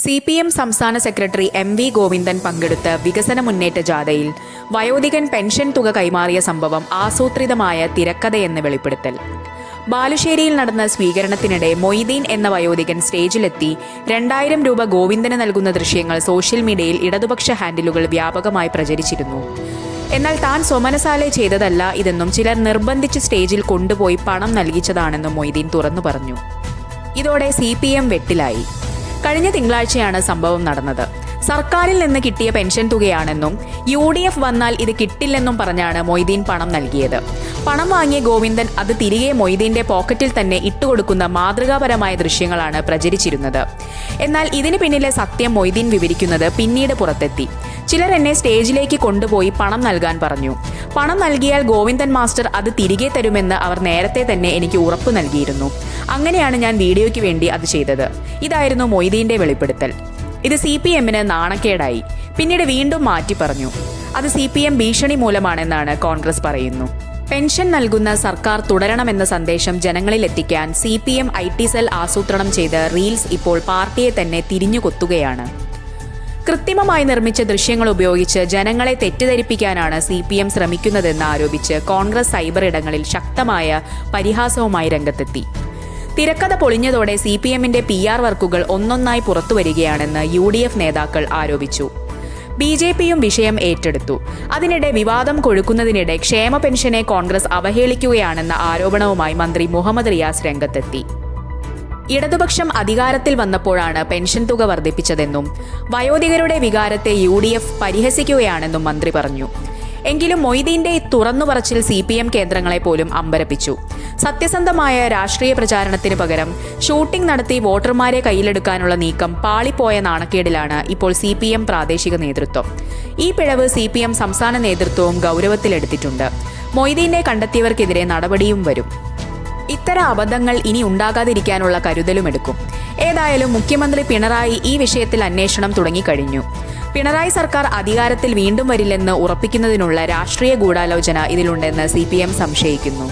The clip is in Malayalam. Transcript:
CPM സംസ്ഥാന സെക്രട്ടറി MV ഗോവിന്ദൻ പങ്കെടുത്ത വികസന മുന്നേറ്റ ജാഥയിൽ വയോധികൻ പെൻഷൻ തുക കൈമാറിയ സംഭവം ആസൂത്രിതമായ തിരക്കഥയെന്ന് വെളിപ്പെടുത്തൽ. ബാലുശ്ശേരിയിൽ നടന്ന സ്വീകരണത്തിനിടെ മൊയ്തീൻ എന്ന വയോധികൻ സ്റ്റേജിലെത്തി 2000 രൂപ ഗോവിന്ദന് നൽകുന്ന ദൃശ്യങ്ങൾ സോഷ്യൽ മീഡിയയിൽ ഇടതുപക്ഷ ഹാൻഡിലുകൾ വ്യാപകമായി പ്രചരിച്ചിരുന്നു. എന്നാൽ താൻ സ്വമനസാലെ ചെയ്തതല്ല ഇതെന്നും ചിലർ നിർബന്ധിച്ച് സ്റ്റേജിൽ കൊണ്ടുപോയി പണം നൽകിച്ചതാണെന്നും മൊയ്തീൻ തുറന്നു പറഞ്ഞു. ഇതോടെ CPM വെട്ടിലായി. കഴിഞ്ഞ തിങ്കളാഴ്ചയാണ് സംഭവം നടന്നത്. സർക്കാരിൽ നിന്ന് കിട്ടിയ പെൻഷൻ തുകയാണെന്നും UDF വന്നാൽ ഇത് കിട്ടില്ലെന്നും പറഞ്ഞാണ് മൊയ്തീൻ പണം നൽകിയത്. പണം വാങ്ങിയ ഗോവിന്ദൻ അത് തിരികെ മൊയ്തീന്റെ പോക്കറ്റിൽ തന്നെ ഇട്ടുകൊടുക്കുന്ന മാതൃകാപരമായ ദൃശ്യങ്ങളാണ് പ്രചരിച്ചിരുന്നത്. എന്നാൽ ഇതിന് പിന്നിലെ സത്യം മൊയ്തീൻ വിവരിക്കുന്നത് പിന്നീട് പുറത്തെത്തി. ചിലർ എന്നെ സ്റ്റേജിലേക്ക് കൊണ്ടുപോയി പണം നൽകാൻ പറഞ്ഞു. പണം നൽകിയാൽ ഗോവിന്ദൻ മാസ്റ്റർ അത് തിരികെ തരുമെന്ന് അവർ നേരത്തെ തന്നെ എനിക്ക് ഉറപ്പ് നൽകിയിരുന്നു. അങ്ങനെയാണ് ഞാൻ വീഡിയോയ്ക്ക് വേണ്ടി അത് ചെയ്തത്. ഇതായിരുന്നു മൊയ്തീന്റെ വെളിപ്പെടുത്തൽ. ഇത് CPMന് നാണക്കേടായി. പിന്നീട് വീണ്ടും മാറ്റി പറഞ്ഞു. അത് CPM ഭീഷണി മൂലമാണെന്നാണ് കോൺഗ്രസ് പറയുന്നു. പെൻഷൻ നൽകുന്ന സർക്കാർ തുടരണമെന്ന സന്ദേശം ജനങ്ങളിൽ എത്തിക്കാൻ CPM IT സെൽ ആസൂത്രണം ചെയ്ത റീൽസ് ഇപ്പോൾ പാർട്ടിയെ തന്നെ തിരിഞ്ഞുകൊത്തുകയാണ്. കൃത്രിമമായി നിർമ്മിച്ച ദൃശ്യങ്ങൾ ഉപയോഗിച്ച് ജനങ്ങളെ തെറ്റിദ്ധരിപ്പിക്കാനാണ് CPM ശ്രമിക്കുന്നതെന്ന് ആരോപിച്ച് കോൺഗ്രസ് സൈബർ ഇടങ്ങളിൽ ശക്തമായ പരിഹാസവുമായി രംഗത്തെത്തി. തിരക്കഥ പൊളിഞ്ഞതോടെ CPMന്റെ PR വർക്കുകൾ ഒന്നൊന്നായി പുറത്തുവരികയാണെന്ന് UDF നേതാക്കൾ ആരോപിച്ചു. BJPയും വിഷയം ഏറ്റെടുത്തു. അതിനിടെ വിവാദം കൊഴുക്കുന്നതിനിടെ ക്ഷേമ പെൻഷനെ കോൺഗ്രസ് അവഹേളിക്കുകയാണെന്ന ആരോപണവുമായി മന്ത്രി മുഹമ്മദ് റിയാസ് രംഗത്തെത്തി. ഇടതുപക്ഷം അധികാരത്തിൽ വന്നപ്പോഴാണ് പെൻഷൻ തുക വർദ്ധിപ്പിച്ചതെന്നും വയോധികരുടെ വികാരത്തെ UDF പരിഹസിക്കുകയാണെന്നും മന്ത്രി പറഞ്ഞു. എങ്കിലും മൊയ്തീന്റെ തുറന്നുപറച്ചിൽ CPM കേന്ദ്രങ്ങളെ പോലും അമ്പരപ്പിച്ചു. സത്യസന്ധമായ രാഷ്ട്രീയ പ്രചാരണത്തിന് പകരം ഷൂട്ടിംഗ് നടത്തി വോട്ടർമാരെ കയ്യിലെടുക്കാനുള്ള നീക്കം പാളിപ്പോയ നാണക്കേടിലാണ് ഇപ്പോൾ CPM പ്രാദേശിക നേതൃത്വം. ഈ പിഴവ് CPM സംസ്ഥാന നേതൃത്വവും ഗൗരവത്തിലെടുത്തിട്ടുണ്ട്. മൊയ്തീനെ കണ്ടെത്തിയവർക്കെതിരെ നടപടിയും വരും. ഇത്തരം അബദ്ധങ്ങൾ ഇനി ഉണ്ടാകാതിരിക്കാനുള്ള കരുതലുമെടുക്കും. ഏതായാലും മുഖ്യമന്ത്രി പിണറായി ഈ വിഷയത്തിൽ അന്വേഷണം തുടങ്ങിക്കഴിഞ്ഞു. പിണറായി സർക്കാർ അധികാരത്തിൽ വീണ്ടും വരില്ലെന്ന് ഉറപ്പിക്കുന്നതിനുള്ള രാഷ്ട്രീയ ഗൂഢാലോചന ഇതിലുണ്ടെന്ന് CPM സംശയിക്കുന്നു.